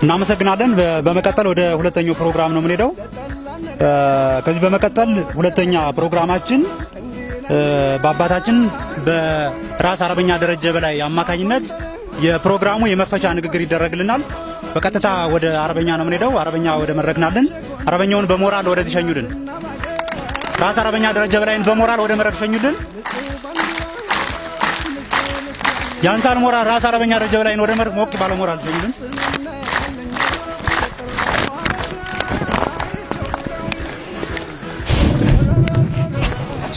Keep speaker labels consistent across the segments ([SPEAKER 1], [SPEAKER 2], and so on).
[SPEAKER 1] እናመሰግናለን። በመቀጠል ወደ ሁለተኛው ፕሮግራም ነው የምንሄደው። ከዚህ በመቀጠል ሁለተኛ ፕሮግራማችን በአባታችን በራስ አርበኛ ደረጀ በላይ አማካኝነት የፕሮግራሙ የመክፈቻ ንግግር ይደረግልናል። በቀጥታ ወደ አርበኛ ነው የምንሄደው። አርበኛ ወደ መድረክናልን። አርበኛውን በሞራል ወደዚህ ሸኙልን። ራስ አርበኛ ደረጀ በላይን በሞራል ወደ መድረክ ሸኙልን። ያንሳል ሞራል ራስ አርበኛ ደረጀ በላይን ወደ መድረክ ሞቅ ባለ ሞራል ሸኙልን።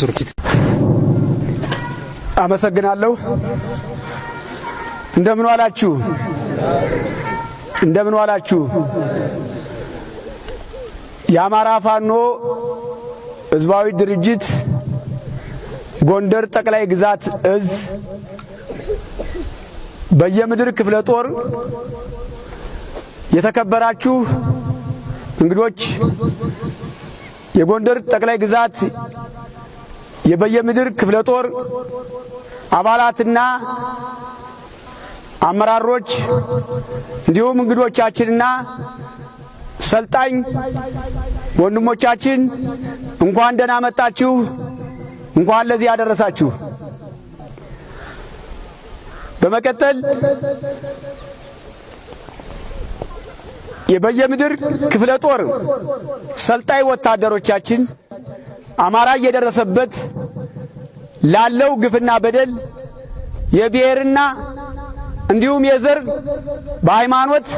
[SPEAKER 1] ሱርኪት
[SPEAKER 2] አመሰግናለሁ። እንደምን ዋላችሁ? እንደምን ዋላችሁ? የአማራ ፋኖ ህዝባዊ ድርጅት ጎንደር ጠቅላይ ግዛት እዝ በየምድር ክፍለ ጦር የተከበራችሁ እንግዶች፣ የጎንደር ጠቅላይ ግዛት የበየምድር ክፍለ ጦር አባላትና አመራሮች እንዲሁም እንግዶቻችንና ሰልጣኝ ወንድሞቻችን እንኳን ደህና መጣችሁ፣ እንኳን ለዚህ ያደረሳችሁ። በመቀጠል የበየምድር ክፍለ ጦር ሰልጣኝ ወታደሮቻችን አማራ እየደረሰበት ላለው ግፍና በደል የብሔርና እንዲሁም የዘር በሃይማኖት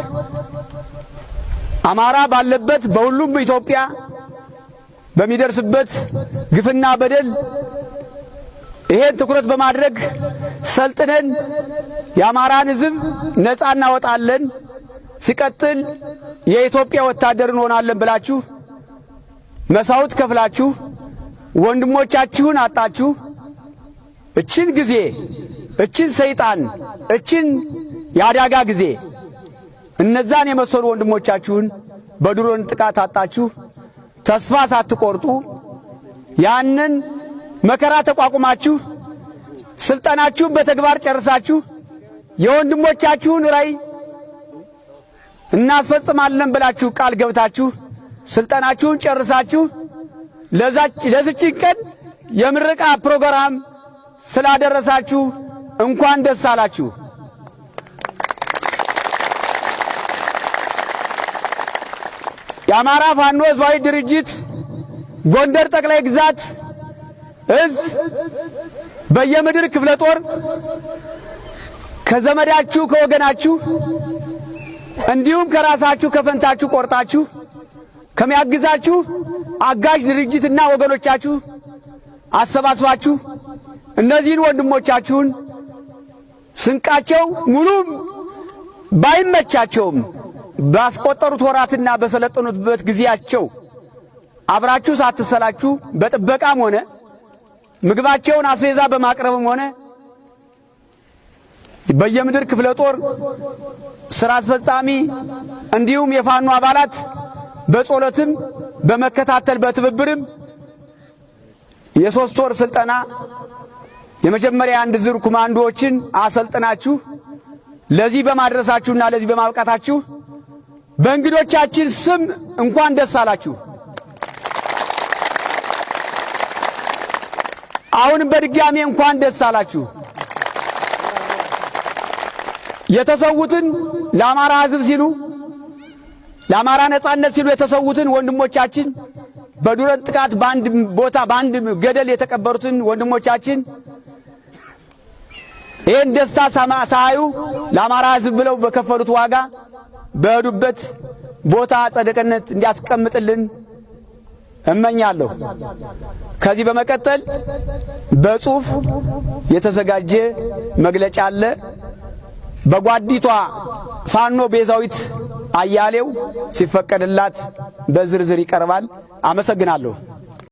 [SPEAKER 2] አማራ ባለበት በሁሉም ኢትዮጵያ በሚደርስበት ግፍና በደል ይሄን ትኩረት በማድረግ ሰልጥነን የአማራን ሕዝብ ነፃ እናወጣለን፣ ሲቀጥል የኢትዮጵያ ወታደር እንሆናለን ብላችሁ መስዋዕት ከፍላችሁ ወንድሞቻችሁን አጣችሁ። እችን ጊዜ እችን ሰይጣን እችን ያዳጋ ጊዜ እነዛን የመሰሉ ወንድሞቻችሁን በድሮን ጥቃት አጣችሁ። ተስፋ ሳትቆርጡ ያንን መከራ ተቋቁማችሁ ስልጣናችሁን በተግባር ጨርሳችሁ የወንድሞቻችሁን ራዕይ እናስፈጽማለን ብላችሁ ቃል ገብታችሁ ስልጣናችሁን ጨርሳችሁ ለዚች ቀን የምረቃ ፕሮግራም ስላደረሳችሁ እንኳን ደስ አላችሁ። የአማራ ፋኖ ህዝባዊ ድርጅት ጎንደር ጠቅላይ ግዛት እዝ በየምድር ክፍለ ጦር ከዘመዳችሁ ከወገናችሁ እንዲሁም ከራሳችሁ ከፈንታችሁ ቆርጣችሁ ከሚያግዛችሁ አጋዥ ድርጅትና ወገኖቻችሁ አሰባስባችሁ እነዚህን ወንድሞቻችሁን ስንቃቸው ሙሉም ባይመቻቸውም ባስቆጠሩት ወራትና በሰለጠኑበት ጊዜያቸው አብራችሁ ሳትሰላችሁ በጥበቃም ሆነ ምግባቸውን አስቤዛ በማቅረብም ሆነ በየምድር ክፍለ ጦር ስራ አስፈጻሚ እንዲሁም የፋኖ አባላት በጾለትም በመከታተል በትብብርም የሶስት ወር ስልጠና የመጀመሪያ አንድ ዙር ኮማንዶዎችን አሰልጥናችሁ ለዚህ በማድረሳችሁና ለዚህ በማብቃታችሁ በእንግዶቻችን ስም እንኳን ደስ አላችሁ። አሁንም በድጋሚ እንኳን ደስ አላችሁ። የተሰዉትን ለአማራ ሕዝብ ሲሉ ለአማራ ነጻነት ሲሉ የተሰዉትን ወንድሞቻችን በዱረን ጥቃት በአንድ ቦታ በአንድ ገደል የተቀበሩትን ወንድሞቻችን ይህን ደስታ ሳያዩ ለአማራ ሕዝብ ብለው በከፈሉት ዋጋ በሄዱበት ቦታ ጸደቀነት እንዲያስቀምጥልን እመኛለሁ። ከዚህ በመቀጠል በጽሁፍ የተዘጋጀ መግለጫ አለ። በጓዲቷ ፋኖ ቤዛዊት አያሌው ሲፈቀድላት በዝርዝር ይቀርባል። አመሰግናለሁ።